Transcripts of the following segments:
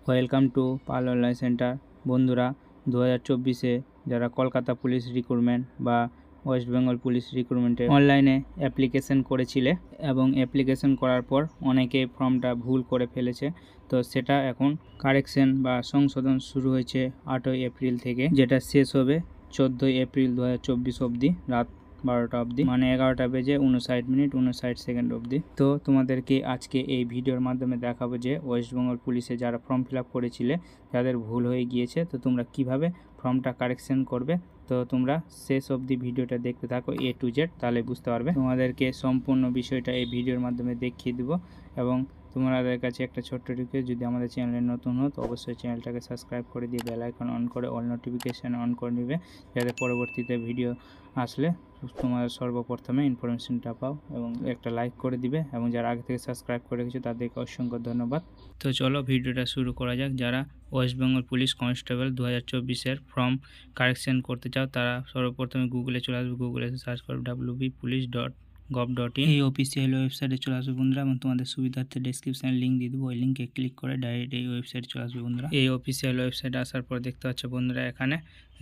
Welcome to Pal online centre. বন্ধুরা, 2024-এ যারা কলকাতা পুলিশ রিক্রুটমেন্ট বা ওয়েস্ট বেঙ্গল পুলিশ রিক্রুটমেন্টে অনলাইনে অ্যাপ্লিকেশন করেছিলে এবং অ্যাপ্লিকেশন করার পর অনেকে ফর্মটা ভুল করে ফেলেছে, তো সেটা এখন কারেকশন বা সংশোধন শুরু হয়েছে 8ই এপ্রিল থেকে, যেটা শেষ হবে 14ই এপ্রিল 2024 অবধি, রাত 12টা অবধি, মানে 11টা বেজে 59 মিনিট 59 সেকেন্ড অবধি। তো তোমাদেরকে আজকে এই ভিডিওর মাধ্যমে দেখাবো যে ওয়েস্ট বেঙ্গল পুলিশে যারা ফর্ম ফিল আপ করেছিলে যাদের ভুল হয়ে গিয়েছে, তো তোমরা কিভাবে ফর্মটা কারেকশন করবে। তো তোমরা শেষ অবধি ভিডিওটা দেখতে থাকো A to Z, তাহলে বুঝতে পারবে। তোমাদেরকে সম্পূর্ণ বিষয়টা এই ভিডিওর মাধ্যমে দেখিয়ে দিব। এবং তোমাদের কাছে একটা ছোট্ট রিকোয়েস্ট, যদি আমাদের চ্যানেলে নতুন হো তো অবশ্যই চ্যানেলটাকে সাবস্ক্রাইব করে দিয়ে বেল আইকন অন করে অল নোটিফিকেশান অন করে নেবে, যাতে পরবর্তীতে ভিডিও আসলে তোমরা সর্বপ্রথমে ইনফরমেশনটা পাও। এবং একটা লাইক করে দিবে, এবং যারা আগে থেকে সাবস্ক্রাইব করে রেখেছো তাদেরকে অসংখ্য ধন্যবাদ। তো চলো ভিডিওটা শুরু করা যাক। যারা ওয়েস্ট বেঙ্গল পুলিশ কনস্টেবল 2024-এর ফর্ম কারেকশন করতে চাও তারা সর্বপ্রথমে গুগলে চলে আসবে। গুগলে সার্চ করবে www.police.gov.in। এই অফিসিয়াল ওয়েবসাইটে চলে আসবে বন্ধুরা, এবং তোমাদের সুবিধার্থে ডেসক্রিপশানে লিঙ্ক দিয়ে দেবো। ওই লিঙ্কে ক্লিক করে ডাইরেক্ট এই ওয়েবসাইটে চলে আসবে বন্ধুরা। এই অফিসিয়াল ওয়েবসাইটে আসার পর দেখতে পাচ্ছ বন্ধুরা, এখানে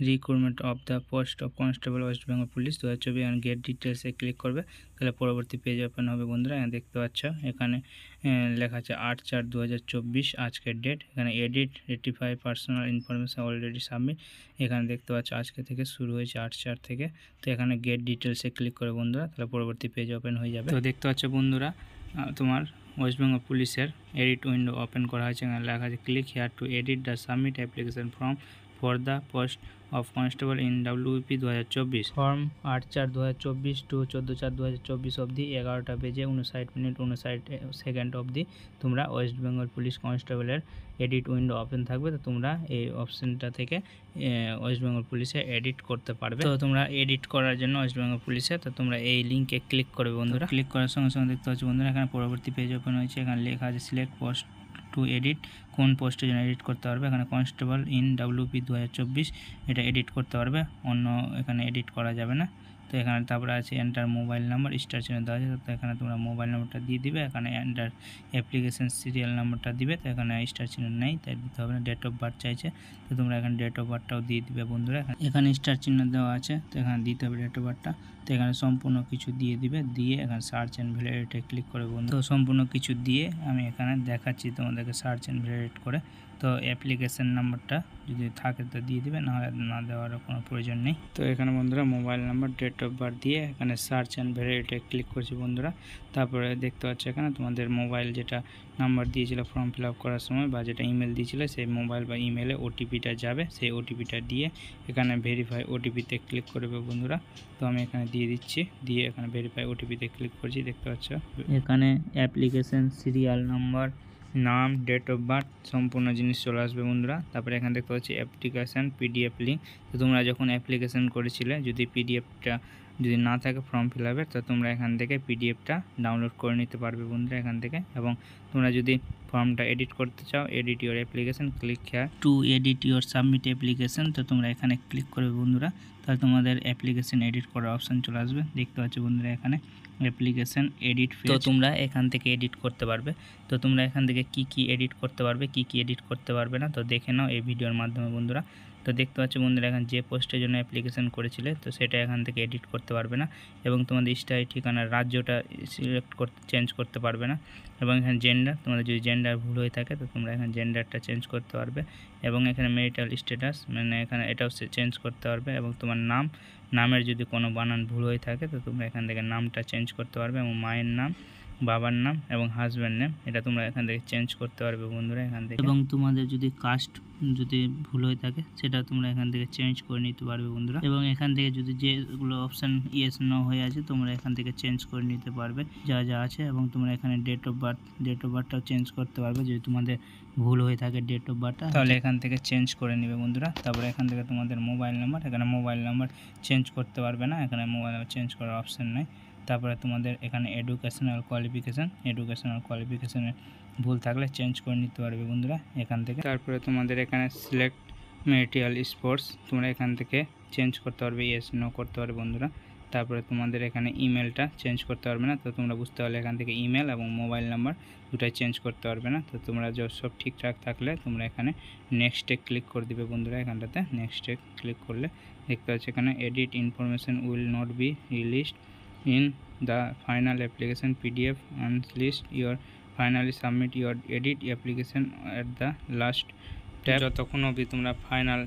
recruitment of the post of constable West Bengal police 2024 and get ডিটেলসে ক্লিক করবে, তাহলে পরবর্তী পেজ ওপেন হবে বন্ধুরা। দেখতে পাচ্ছ এখানে লেখা আছে 8/4/2024 আজকের ডেট। এখানে edit ratify personal information already submit. এখানে দেখতে পাচ্ছ আজকে থেকে শুরু হয়েছে 8/4 থেকে। তো এখানে গেট ডিটেলসে ক্লিক করে বন্ধুরা, তাহলে পরবর্তী পেজ ওপেন হয়ে যাবে। তো দেখতে পাচ্ছ বন্ধুরা, তোমার ওয়েস্ট বেঙ্গল পুলিশের এডিট উইন্ডো ওপেন করা হয়েছে। এখানে লেখা আছে click here to edit the submit application form for the post of constable in WP 2024। Form 8/4/2024 to 14/4/2024 অবধি 11টা বেজে 59 মিনিট 59 সেকেন্ড অবধি তোমরা ওয়েস্ট বেঙ্গল পুলিশ কনস্টেবলের এডিট উইন্ডো ওপেন থাকবে। তো তোমরা এই অপশনটা থেকে ওয়েস্ট বেঙ্গল পুলিশে এডিট করতে পারবে। তো তোমরা এডিট করার জন্য ওয়েস্ট বেঙ্গল পুলিশে তো তোমরা এই লিঙ্কে ক্লিক করবে বন্ধুরা। ক্লিক করার সঙ্গে সঙ্গে দেখতে পাচ্ছ বন্ধুরা, এখানে পরবর্তী পেজ ওপেন হয়েছে। এখানে লেখা আছে সিলেক্ট পোস্ট টু এডিট, কোন পোস্টের জন্য এডিট করতে পারবে। এখানে কনস্টেবল ইন WP 2024 এটা এডিট করতে পারবে, অন্য এখানে এডিট করা যাবে না। তো এখানে তারপরে আছে এন্টার মোবাইল নাম্বার, স্টার চিহ্ন দেওয়া আছে, তো এখানে তোমরা মোবাইল নাম্বারটা দিয়ে দিবে। এখানে এন্টার অ্যাপ্লিকেশন সিরিয়াল নাম্বারটা দিবে, তো এখানে স্টার চিহ্ন নেই তাই দিতে হবে না। ডেট অফ বার্থ চাইছে, তো তোমরা এখানে ডেট অফ বার্থটাও দিয়ে দিবে বন্ধুরা। এখানে স্টার চিহ্ন দেওয়া আছে, তো এখানে দিতে হবে ডেট অফ বার্থটা। তো এখানে সম্পূর্ণ কিছু দিয়ে দিবে, দিয়ে এখানে সার্চ অ্যান্ড ভ্যালিডেটে ক্লিক করে বন্ধু। তো সম্পূর্ণ কিছু দিয়ে আমি এখানে দেখাচ্ছি তোমাদেরকে সার্চ অ্যান্ড ভ্যালিডেট করে। তো অ্যাপ্লিকেশন নাম্বারটা যদি থাকে তো দিয়ে দিবে, নাহলে না দেওয়ার কোনো প্রয়োজন নেই। তো এখানে বন্ধুরা mobile number date of birth দিয়ে এখানে সার্চ অ্যান্ড ভ্যালিডেটে ক্লিক করছি বন্ধুরা। তারপরে দেখতে পাচ্ছ এখানে তোমাদের মোবাইল যেটা নাম্বার দিয়েছিল ফর্ম ফিল আপ করার সময়, বা যেটা ইমেল দিয়েছিল সেই মোবাইল বা ইমেলে ওটিপিটা যাবে, সেই ওটিপিটা দিয়ে এখানে ভেরিফাই ওটিপিতে ক্লিক করবে বন্ধুরা। তো আমি এখানে দিয়ে দিচ্ছি, দিয়ে এখানে ভেরিফাই ওটিপিতে ক্লিক করছি। দেখতে পাচ্ছ এখানে অ্যাপ্লিকেশন সিরিয়াল নাম্বার, নাম, ডেট অফ বার্থ সম্পূর্ণ জিনিস চলে আসবে বন্ধুরা। তারপরে এখানে দেখতে পাচ্ছি অ্যাপ্লিকেশান PDF লিঙ্ক। তো তোমরা যখন অ্যাপ্লিকেশান করেছিলে যদি PDFটা যদি না থাকে ফর্ম ফিল আপের, তো তোমরা এখান থেকে PDFটা ডাউনলোড করে নিতে পারবে বন্ধুরা এখান থেকে। এবং তোমরা যদি ফর্মটা এডিট করতে চাও, edit your application, click here to edit your submit application, তো তোমরা এখানে ক্লিক করবে বন্ধুরা। তাহলে তোমাদের অ্যাপ্লিকেশান এডিট করার অপশান চলে আসবে। দেখতে পাচ্ছ বন্ধুরা এখানে অ্যাপ্লিকেশান এডিট, তো তোমরা এখান থেকে এডিট করতে পারবে। তো তোমরা এখান থেকে কি এডিট করতে পারবে, কি এডিট করতে পারবে না, তো দেখে নাও এই ভিডিওর মাধ্যমে বন্ধুরা। তো দেখতে পাচ্ছ বন্ধুরা এখানে যে পোস্টের জন্য অ্যাপ্লিকেশন করেছিলে তো সেটা এখান থেকে এডিট করতে পারবে না, এবং তোমাদের স্থায়ী ঠিকানার রাজ্যটা সিলেক্ট করতে চেঞ্জ করতে পারবে না। এবং এখানে জেন্ডার, তোমাদের যদি জেন্ডার ভুল হয়ে থাকে তো তোমরা এখানে জেন্ডারটা চেঞ্জ করতে পারবে। এবং এখানে ম্যারিটাল স্ট্যাটাস মানে এখানে এটাও চেঞ্জ করতে পারবে। এবং তোমার নামের যদি কোনো বানান ভুল হয়ে থাকে তো তোমরা এখান থেকে নামটা চেঞ্জ করতে পারবে। এবং মায়ের নাম, বাবার নাম এবং হাজব্যান্ড নেম এটা তোমরা এখান থেকে চেঞ্জ করতে পারবে বন্ধুরা এখান থেকে। এবং তোমাদের যদি কাস্ট যদি ভুল হয়ে থাকে সেটা তোমরা এখান থেকে চেঞ্জ করে নিতে পারবে বন্ধুরা। এবং এখান থেকে যদি যেগুলো অপশান ইয়েস নো হয়ে আছে তোমরা এখান থেকে চেঞ্জ করে নিতে পারবে যা আছে। এবং তোমরা এখানে ডেট অফ বার্থটাও চেঞ্জ করতে পারবে, যদি তোমাদের ভুল হয়ে থাকে ডেট অফ বার্থটা তাহলে এখান থেকে চেঞ্জ করে নেবে বন্ধুরা। তারপরে এখান থেকে তোমাদের মোবাইল নাম্বার, এখানে মোবাইল নাম্বার চেঞ্জ করতে পারবে না, এখানে মোবাইল নাম্বার চেঞ্জ করার অপশান নেই। তারপরে তোমাদের এখানে এডুকেশনাল কোয়ালিফিকেশানের ভুল থাকলে চেঞ্জ করে নিতে পারবে বন্ধুরা এখান থেকে। তারপরে তোমাদের এখানে সিলেক্ট ম্যারিটাল স্পোর্টস তোমরা এখান থেকে চেঞ্জ করতে পারবে, ইয়েস নো করতে পারবে বন্ধুরা। তারপরে তোমাদের এখানে ইমেলটা চেঞ্জ করতে পারবে না। তো তোমরা বুঝতে পারলে এখান থেকে ইমেল এবং মোবাইল নাম্বার দুটাই চেঞ্জ করতে পারবে না। তো তোমরা সব ঠিকঠাক থাকলে তোমরা এখানে নেক্সটে ক্লিক করে দিবে বন্ধুরা। এখানটাতে নেক্সটে ক্লিক করলে দেখতে পাচ্ছি এখানে edit information will not be released in the final application PDF unlist your finally submit your edit application at the last tab. যতক্ষণ অবধি তোমরা ফাইনাল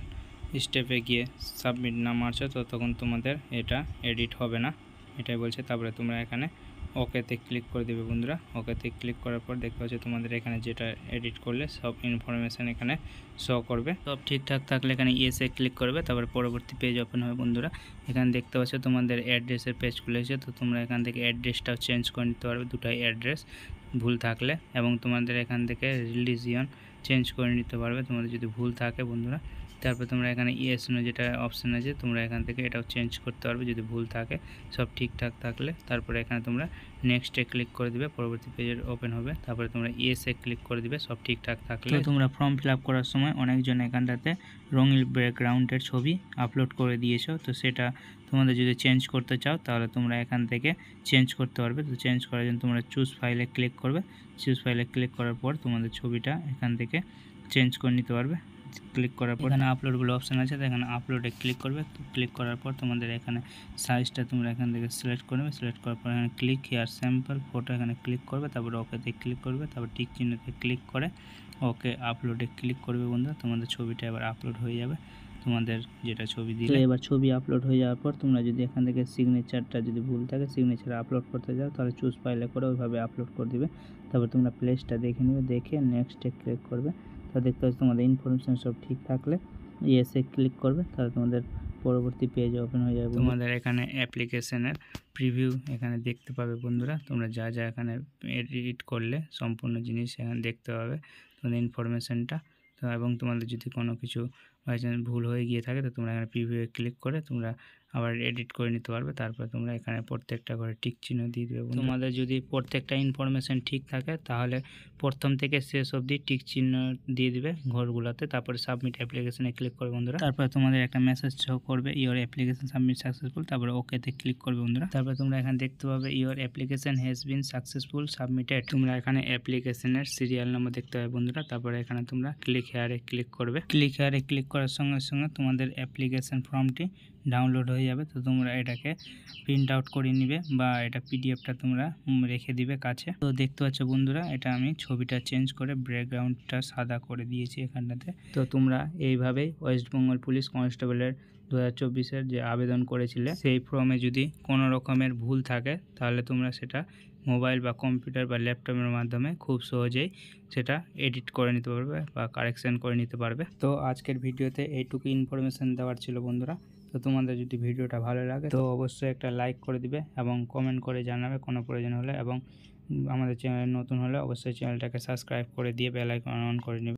স্টেপে গিয়ে সাবমিট না মারছো ততক্ষণ তোমাদের এটা এডিট হবে না, এটাই বলছে। তারপরে তোমরা এখানে ওকেতে ক্লিক করে দেবে বন্ধুরা। ওকেতে ক্লিক করার পর দেখতে পাচ্ছ তোমাদের এখানে যেটা এডিট করলে সব ইনফরমেশান এখানে শো করবে। সব ঠিকঠাক থাকলে এখানে ইয়েসে ক্লিক করবে, তারপরে পরবর্তী পেজ ওপেন হবে বন্ধুরা। এখানে দেখতে পাচ্ছ তোমাদের অ্যাড্রেসের পেজ খুলেছে। তো তোমরা এখান থেকে অ্যাড্রেসটাও চেঞ্জ করে নিতে পারবে, দুটাই অ্যাড্রেস ভুল থাকলে, এবং তোমাদের এখান থেকে রিলিজিয়ন চেঞ্জ করে নিতে পারবে তোমাদের যদি ভুল থাকে বন্ধুরা। তারপর তোমরা এখানে ইয়েস নো যেটা অপশান আছে তোমরা এখান থেকে এটাও চেঞ্জ করতে পারবে যদি ভুল থাকে। সব ঠিকঠাক থাকলে তারপরে এখানে তোমরা নেক্সটে ক্লিক করে দিবে, পরবর্তী পেজের ওপেন হবে। তারপরে তোমরা ইয়েসে ক্লিক করে দিবে সব ঠিকঠাক থাকলে। তো তোমরা ফর্ম ফিল আপ করার সময় অনেকজন এখানটাতে রঙিন ব্যাকগ্রাউন্ডের ছবি আপলোড করে দিয়েছো। তো সেটা তোমাদের যদি চেঞ্জ করতে চাও তাহলে তোমরা এখান থেকে চেঞ্জ করতে পারবে। তো চেঞ্জ করার জন্য তোমরা চুজ ফাইলে ক্লিক করবে। চুজ ফাইলে ক্লিক করার পর তোমাদের ছবিটা এখান থেকে চেঞ্জ করে নিতে পারবে। ক্লিক করার পর এখানে আপলোডগুলো অপশান আছে, তো এখানে আপলোডে ক্লিক করবে। ক্লিক করার পর তোমাদের এখানে সাইজটা তোমরা এখান থেকে সিলেক্ট করবে। সিলেক্ট করার পর এখানে ক্লিক হিয়ার স্যাম্পল ফটো এখানে ক্লিক করবে, তারপরে ওকেতে ক্লিক করবে, তারপর টিক চিহ্নতে ক্লিক করে ওকে আপলোডে ক্লিক করবে বন্ধুরা। তোমাদের ছবিটা এবার আপলোড হয়ে যাবে, তোমাদের যেটা ছবি দিলে। এবার ছবি আপলোড হয়ে যাওয়ার পর তোমরা যদি এখান থেকে সিগনেচারটা যদি ভুল থাকে সিগনেচার আপলোড করতে যাও তাহলে চুজ ফাইলে করে ওইভাবে আপলোড করে দিবে। তারপর তোমরা প্লেসটা দেখে নেবে, দেখে নেক্সটে ক্লিক করবে। তো দেখতে পাচ্ছি তোমাদের ইনফরমেশান সব ঠিক থাকলে ইয়েসে ক্লিক করবে, তাহলে তোমাদের পরবর্তী পেজ ওপেন হয়ে যাবে। তোমাদের এখানে অ্যাপ্লিকেশনের প্রিভিউ এখানে দেখতে পাবে বন্ধুরা। তোমরা যা যা এখানে এডিট করলে সম্পূর্ণ জিনিস এখানে দেখতে পাবে তোমাদের ইনফরমেশানটা। তো এবং তোমাদের যদি কোনো কিছু বাই চান্স ভুল হয়ে গিয়ে থাকে তো তোমরা এখানে প্রিভিউয়ে ক্লিক করে তোমরা আবার এডিট করে নিতে পারবে। তারপর তোমরা এখানে প্রত্যেকটা করে টিক চিহ্ন দিয়ে দেবে। তোমাদের যদি প্রত্যেকটা ইনফরমেশান ঠিক থাকে তাহলে প্রথম থেকে শেষ অবধি টিক চিহ্ন দিয়ে দিবে ঘরগুলোতে। তারপরে সাবমিট অ্যাপ্লিকেশনে ক্লিক করবে বন্ধুরা। তারপরে তোমাদের একটা মেসেজ শো করবে ইওর অ্যাপ্লিকেশন সাবমিট সাকসেসফুল, তারপরে ওকেতে ক্লিক করবে বন্ধুরা। তারপরে তোমরা এখানে দেখতে পাবে your application has been successful submitted. তোমরা এখানে অ্যাপ্লিকেশনের সিরিয়াল নাম্বার দেখতে পাবে বন্ধুরা। তারপরে এখানে তোমরা ক্লিক হেয়ারে ক্লিক করবে। ক্লিক হেয়ারে ক্লিক করার সঙ্গে সঙ্গে তোমাদের অ্যাপ্লিকেশন ফর্মটি ডাউনলোড হয়ে যাবে। তো তোমরা এটাকে প্রিন্ট আউট করে নিবে বা এটা পিডিএফটা তোমরা রেখে দিবে কাছে। তো দেখতে পাচ্ছ বন্ধুরা এটা আমি ছবিটা চেঞ্জ করে ব্যাকগ্রাউন্ডটা সাদা করে দিয়েছি এখানটাতে। তো তোমরা এইভাবেই ওয়েস্ট বেঙ্গল পুলিশ কনস্টেবলের 2024-এর যে আবেদন করেছিলে সেই ফর্মে যদি কোনো রকমের ভুল থাকে তাহলে তোমরা সেটা মোবাইল বা কম্পিউটার বা ল্যাপটপের মাধ্যমে খুব সহজেই সেটা এডিট করে নিতে পারবে বা কারেকশান করে নিতে পারবে। তো আজকের ভিডিওতে এইটুকু ইনফরমেশান দেওয়ার ছিল বন্ধুরা। তো তোমাদের যদি ভিডিওটা ভালো লাগে তো অবশ্যই একটা লাইক করে দিবে এবং কমেন্ট করে জানাবে কোনো প্রয়োজন হলে, এবং আমাদের চ্যানেলে নতুন হলে অবশ্যই চ্যানেলটাকে সাবস্ক্রাইব করে দিয়ে বেল আইকন অন করে নেবে।